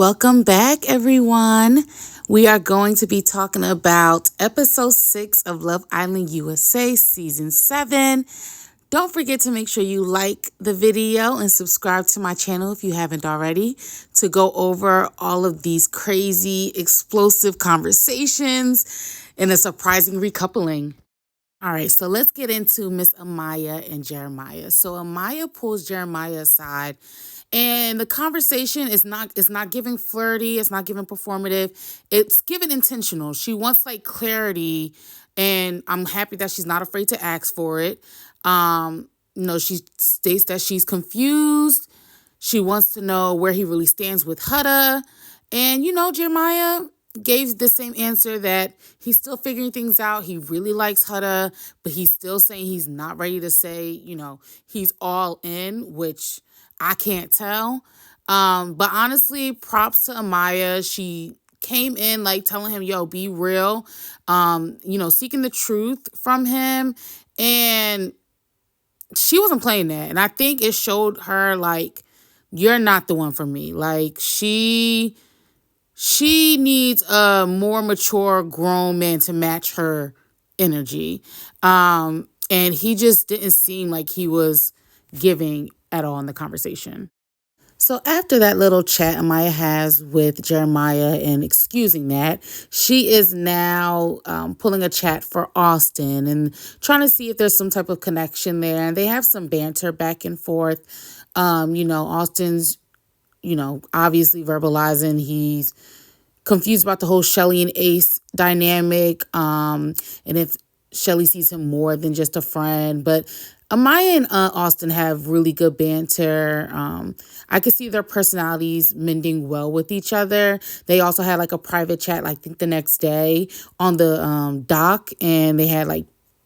Welcome back, everyone. We are going to be talking about episode 6 of Love Island USA season 7. Don't forget to make sure you like the video and subscribe to my channel if you haven't already to go over all of these crazy, explosive conversations and a surprising recoupling. All right, so let's get into Miss Amaya and Jeremiah. So Amaya pulls Jeremiah aside, and the conversation is not giving flirty, it's not giving performative, it's giving intentional. She wants like clarity, and I'm happy that she's not afraid to ask for it. She states that she's confused. She wants to know where he really stands with Hutta. And Jeremiah gave the same answer that he's still figuring things out. He really likes Hutta, but he's still saying he's not ready to say, he's all in, which I can't tell. But honestly, props to Amaya. She came in like telling him, yo, be real, seeking the truth from him. And she wasn't playing that. And I think it showed her like, you're not the one for me. Like she needs a more mature, grown man to match her energy. And he just didn't seem like he was giving at all in the conversation. So after that little chat Amaya has with Jeremiah and excusing that, she is now pulling a chat for Austin and trying to see if there's some type of connection there. And they have some banter back and forth. Austin's obviously verbalizing he's confused about the whole Chelley and Ace dynamic, and if Chelley sees him more than just a friend. But Amaya and Austin have really good banter. I could see their personalities mending well with each other. They also had like a private chat, I think the next day on the dock, and they had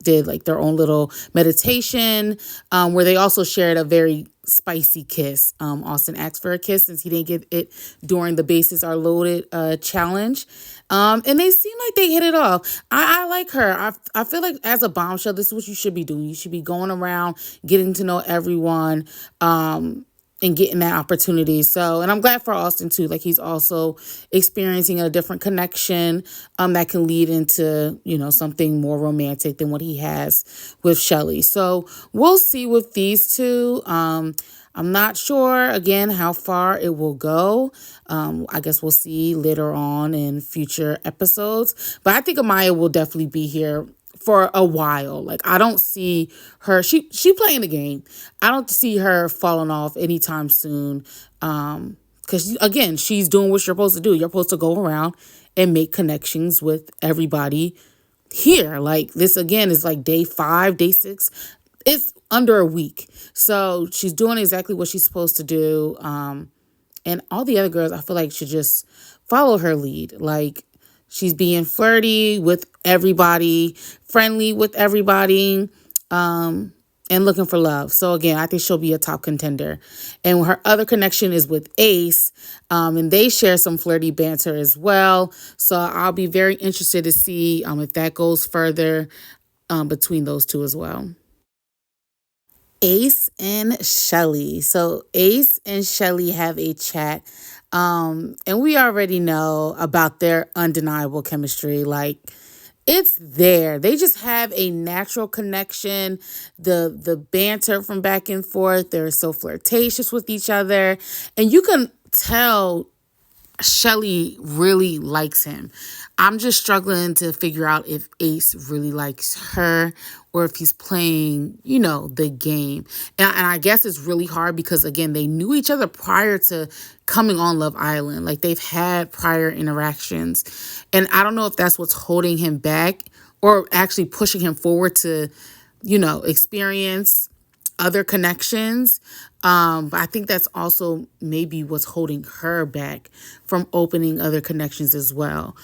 did their own little meditation where they also shared a very spicy kiss. Austin asked for a kiss since he didn't get it during the Bases Are Loaded challenge. And they seem like they hit it off. I like her. I feel like as a bombshell, this is what you should be doing. You should be going around, getting to know everyone, and getting that opportunity. So, and I'm glad for Austin too. Like he's also experiencing a different connection that can lead into, something more romantic than what he has with Chelley. So we'll see with these two. I'm not sure, again, how far it will go. I guess we'll see later on in future episodes. But I think Amaya will definitely be here for a while. Like, I don't see her. She playing the game. I don't see her falling off anytime soon. Because, again, she's doing what you're supposed to do. You're supposed to go around and make connections with everybody here. Like, this, again, is like day 5, day 6. It's under a week. So she's doing exactly what she's supposed to do. And all the other girls, I feel like, should just follow her lead. Like, she's being flirty with everybody, friendly with everybody, and looking for love. So, again, I think she'll be a top contender. And her other connection is with Ace, and they share some flirty banter as well. So I'll be very interested to see if that goes further between those two as well. Ace and Chelley. So Ace and Chelley have a chat. And we already know about their undeniable chemistry. Like, it's there. They just have a natural connection. The banter from back and forth. They're so flirtatious with each other. And you can tell Chelley really likes him. I'm just struggling to figure out if Ace really likes her or if he's playing, the game. And I guess it's really hard because, again, they knew each other prior to coming on Love Island. Like, they've had prior interactions. And I don't know if that's what's holding him back or actually pushing him forward to, experience other connections. But I think that's also maybe what's holding her back from opening other connections as well.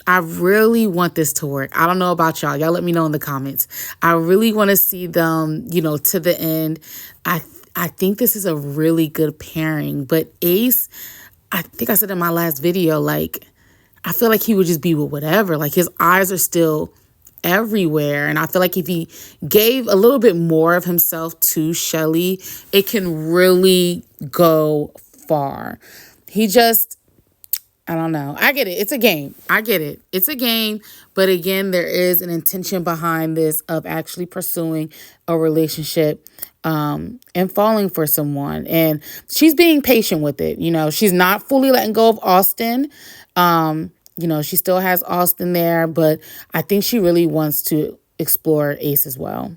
I really want this to work. I don't know about y'all. Y'all let me know in the comments. I really want to see them, to the end. I think this is a really good pairing. But Ace, I think I said in my last video, like, I feel like he would just be with whatever. Like, his eyes are still everywhere. And I feel like if he gave a little bit more of himself to Chelley, it can really go far. He just, I don't know. I get it. It's a game. I get it. It's a game. But again, there is an intention behind this of actually pursuing a relationship and falling for someone. And she's being patient with it. She's not fully letting go of Austin. She still has Austin there, but I think she really wants to explore Ace as well.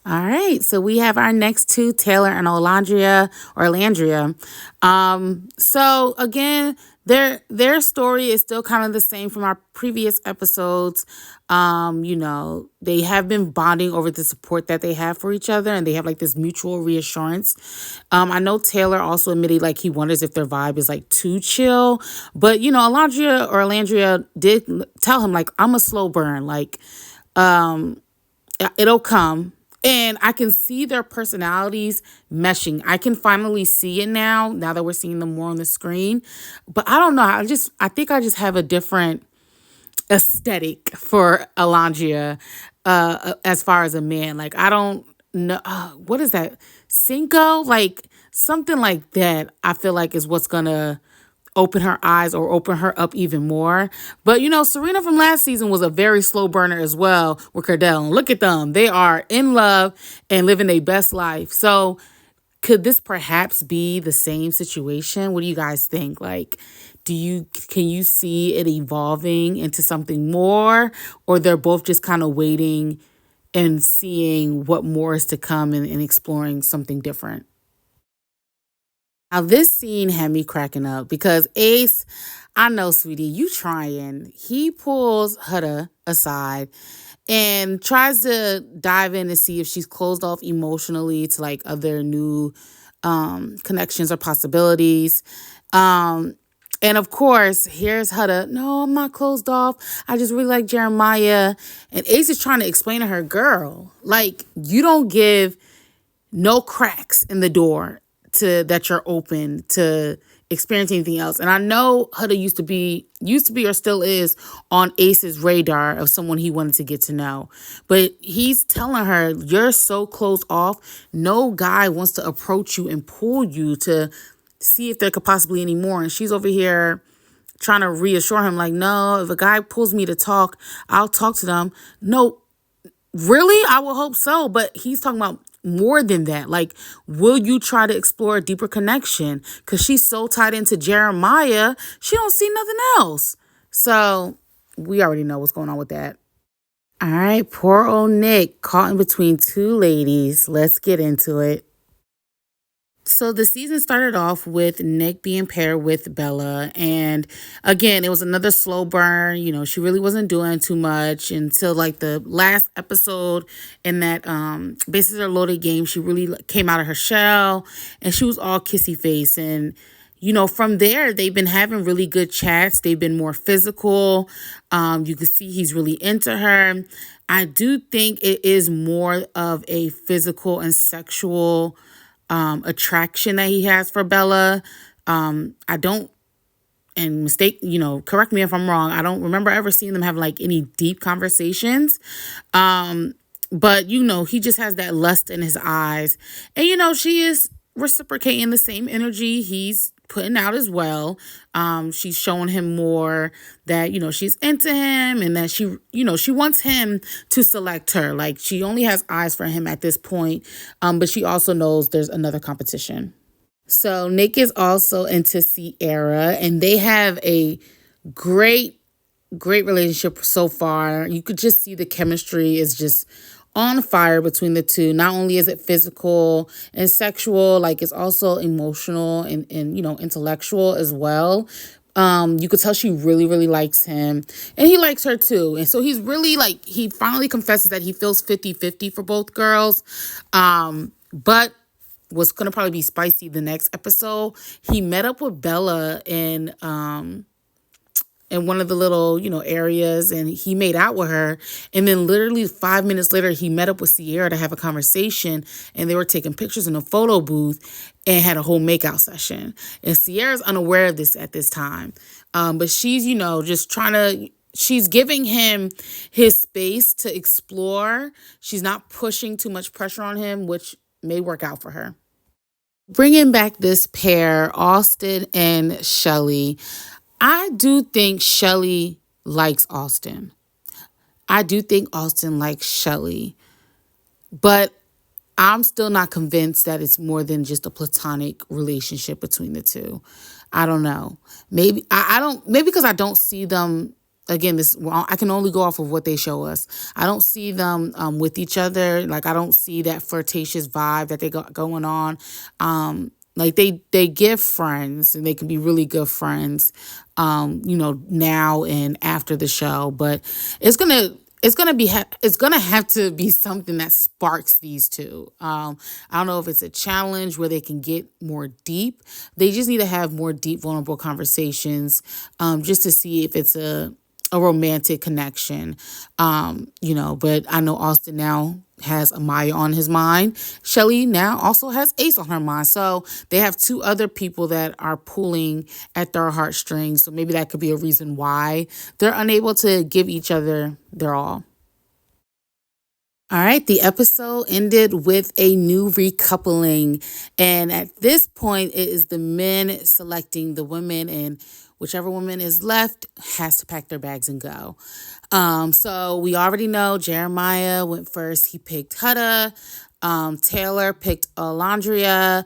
All right, so we have our next two, Taylor and Landria. So again, their story is still kind of the same from our previous episodes. They have been bonding over the support that they have for each other, and they have like this mutual reassurance. I know Taylor also admitted like he wonders if their vibe is like too chill, but Landria did tell him like, I'm a slow burn, like it'll come. And I can see their personalities meshing. I can finally see it now that we're seeing them more on the screen. But I don't know. I think I just have a different aesthetic for Alondria as far as a man. Like, I don't know. What is that? Cinco? Like, something like that, I feel like is what's going to open her eyes or open her up even more. But Serena from last season was a very slow burner as well with Cardell. And look at them. They are in love and living their best life. So could this perhaps be the same situation? What do you guys think? Like, can you see it evolving into something more, or they're both just kind of waiting and seeing what more is to come and exploring something different? Now, this scene had me cracking up because Ace, I know, sweetie, you trying. He pulls Huda aside and tries to dive in to see if she's closed off emotionally to like other new connections or possibilities. And of course, here's Huda. No, I'm not closed off. I just really like Jeremiah. And Ace is trying to explain to her, girl, like, you don't give no cracks in the door that you're open to experience anything else. And I know Huda used to be or still is on Ace's radar of someone he wanted to get to know. But he's telling her, you're so closed off. No guy wants to approach you and pull you to see if there could possibly any more. And she's over here trying to reassure him, like, no, if a guy pulls me to talk, I'll talk to them. No, really? I will hope so. But he's talking about more than that. Like, will you try to explore a deeper connection? Because she's so tied into Jeremiah, she don't see nothing else. So we already know what's going on with that. All right, poor old Nick caught in between two ladies. Let's get into it. So the season started off with Nick being paired with Belle-A. And again, it was another slow burn. She really wasn't doing too much until like the last episode in that Bases Are Loaded game. She really came out of her shell and she was all kissy face. And, from there, they've been having really good chats. They've been more physical. You can see he's really into her. I do think it is more of a physical and sexual attraction that he has for Belle-A. I don't, and correct me if I'm wrong, I don't remember ever seeing them have like any deep conversations. But he just has that lust in his eyes. And she is reciprocating the same energy he's putting out as well. She's showing him more that, she's into him and that she wants him to select her. Like, she only has eyes for him at this point. But she also knows there's another competition. So Nick is also into Sierra, and they have a great relationship so far. You could just see the chemistry is just on fire between the two. Not only is it physical and sexual, like it's also emotional and intellectual as well. You could tell she really, really likes him and he likes her too. And so he's really like, he finally confesses that he feels 50-50 for both girls. But what's going to probably be spicy the next episode, he met up with Belle-A in one of the little, areas, and he made out with her. And then literally 5 minutes later, he met up with Sierra to have a conversation, and they were taking pictures in a photo booth and had a whole makeout session. And Sierra's unaware of this at this time. But she's, just she's giving him his space to explore. She's not pushing too much pressure on him, which may work out for her. Bringing back this pair, Austin and Chelley, I do think Chelley likes Austin. I do think Austin likes Chelley, but I'm still not convinced that it's more than just a platonic relationship between the two. I don't know. Maybe I don't. Maybe because I don't see them. Again, this well, I can only go off of what they show us. I don't see them with each other. Like I don't see that flirtatious vibe that they got going on. Like they give friends and they can be really good friends. Now and after the show, but it's gonna it's gonna have to be something that sparks these two. I don't know if it's a challenge where they can get more deep. They just need to have more deep, vulnerable conversations, just to see if it's a romantic connection. But I know Austin now has Amaya on his mind. Chelley now also has Ace on her mind. So they have two other people that are pulling at their heartstrings. So maybe that could be a reason why they're unable to give each other their all. All right, the episode ended with a new recoupling. And at this point, it is the men selecting the women, and whichever woman is left has to pack their bags and go. So we already know Jeremiah went first. He picked Hutta. Taylor picked Alondria.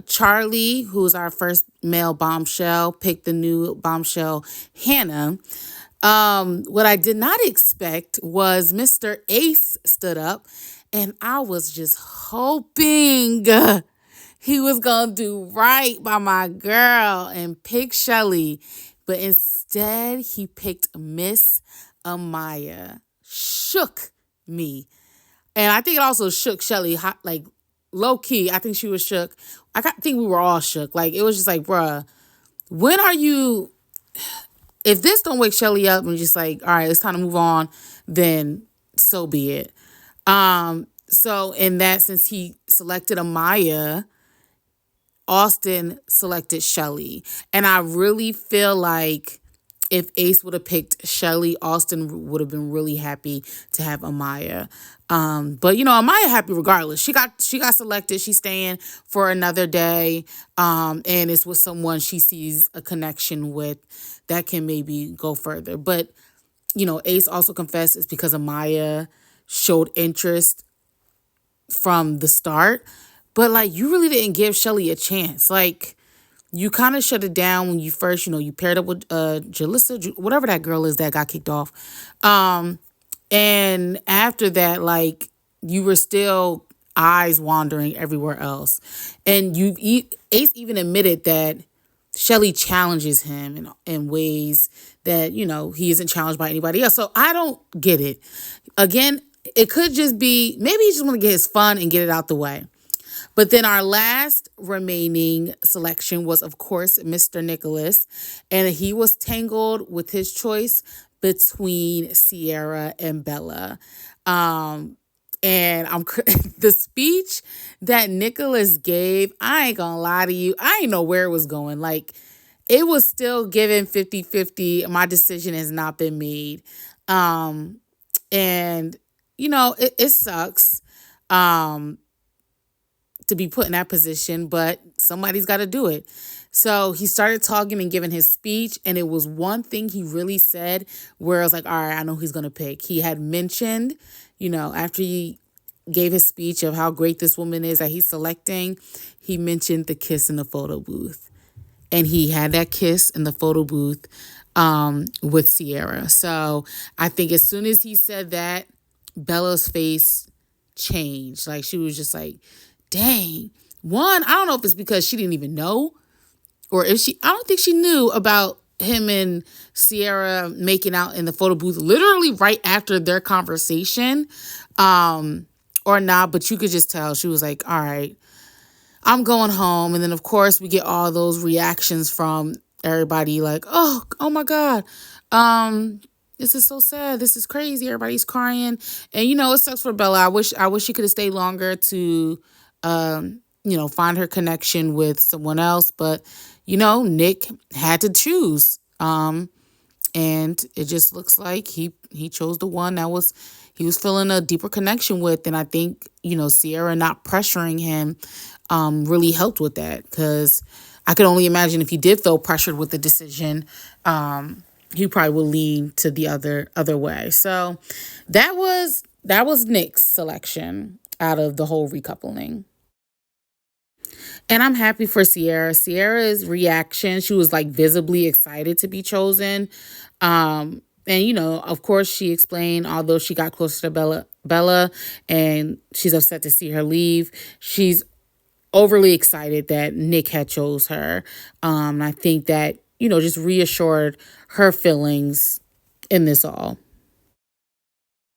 Charlie, who's our first male bombshell, picked the new bombshell, Hannah. What I did not expect was Mr. Ace stood up, and I was just hoping he was gonna do right by my girl and pick Chelley, but instead he picked Miss Amaya. Shook me, and I think it also shook Chelley. Like low key, I think she was shook. Think we were all shook. Like it was just like, bruh, when are you? If this don't wake Chelley up and just like, all right, it's time to move on, then so be it. So in that, since he selected Amaya, Austin selected Chelley. And I really feel like if Ace would have picked Chelley, Austin would have been really happy to have Amaya. But Amaya happy regardless. She got selected. She's staying for another day. And it's with someone she sees a connection with that can maybe go further. But Ace also confessed it's because Amaya showed interest from the start. But like you really didn't give Chelley a chance. Like you kind of shut it down when you first, you paired up with Jalissa, whatever that girl is that got kicked off. And after that, like you were still eyes wandering everywhere else. And Ace even admitted that Chelley challenges him in ways that, he isn't challenged by anybody else. So I don't get it. Again, it could just be, maybe he just want to get his fun and get it out the way. But then our last remaining selection was, of course, Mr. Nicholas. And he was tangled with his choice between Sierra and Belle-A. And the speech that Nicholas gave, I ain't gonna lie to you, I ain't know where it was going. Like, it was still given 50-50. My decision has not been made. And, it sucks to be put in that position, but somebody's got to do it. So he started talking and giving his speech, and it was one thing he really said where I was like, all right, I know he's going to pick. He had mentioned, after he gave his speech of how great this woman is that he's selecting, he mentioned the kiss in the photo booth. And he had that kiss in the photo booth with Sierra. So I think as soon as he said that, Bella's face changed. Like she was just like, dang. One, I don't know if it's because she didn't even know, or if I don't think she knew about him and Sierra making out in the photo booth literally right after their conversation, or not, but you could just tell she was like, all right, I'm going home. And then of course we get all those reactions from everybody like, oh my God. This is so sad. This is crazy. Everybody's crying. And it sucks for Belle-A. I wish she could have stayed longer to find her connection with someone else. But, Nick had to choose. And it just looks like he chose the one that he was feeling a deeper connection with. And I think, Sierra not pressuring him really helped with that, because I could only imagine if he did feel pressured with the decision, he probably will lean to the other way. So that was Nick's selection out of the whole recoupling. And I'm happy for Sierra. Sierra's reaction, she was like visibly excited to be chosen. And of course she explained, although she got closer to Bella and she's upset to see her leave, she's overly excited that Nick had chose her. And I think that, just reassured her feelings in this all.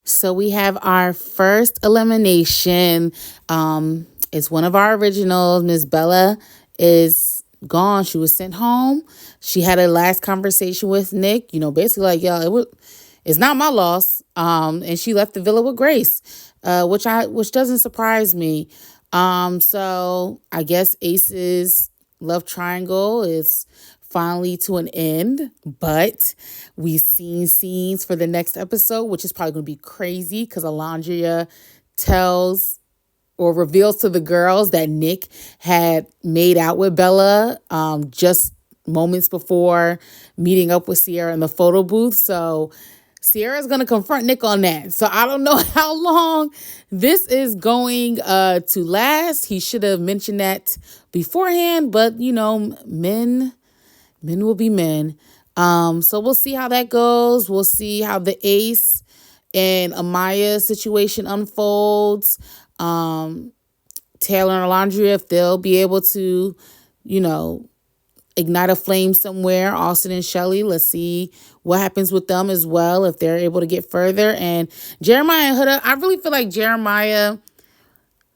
So we have our first elimination. It's one of our originals. Miss Belle-A is gone. She was sent home. She had a last conversation with Nick, basically like, yo, it's not my loss. And she left the villa with Grace, which doesn't surprise me. So I guess Ace's love triangle is finally to an end, but we've seen scenes for the next episode, which is probably going to be crazy because Alondria tells or reveals to the girls that Nick had made out with Belle just moments before meeting up with Sierra in the photo booth. So Sierra's going to confront Nick on that. So I don't know how long this is going to last. He should have mentioned that beforehand, but men will be men. So we'll see how that goes. We'll see how the Ace and Amaya situation unfolds. Taylor and Alondria, if they'll be able to, ignite a flame somewhere. Austin and Chelley, let's see what happens with them as well, if they're able to get further. And Jeremiah and Huda, I really feel like Jeremiah,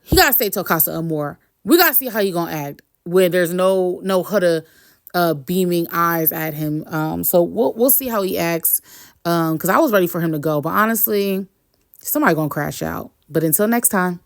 he got to stay till Casa Amor. We got to see how he going to act when there's no Huda beaming eyes at him. So we'll see how he acts, because I was ready for him to go. But honestly, somebody going to crash out. But until next time.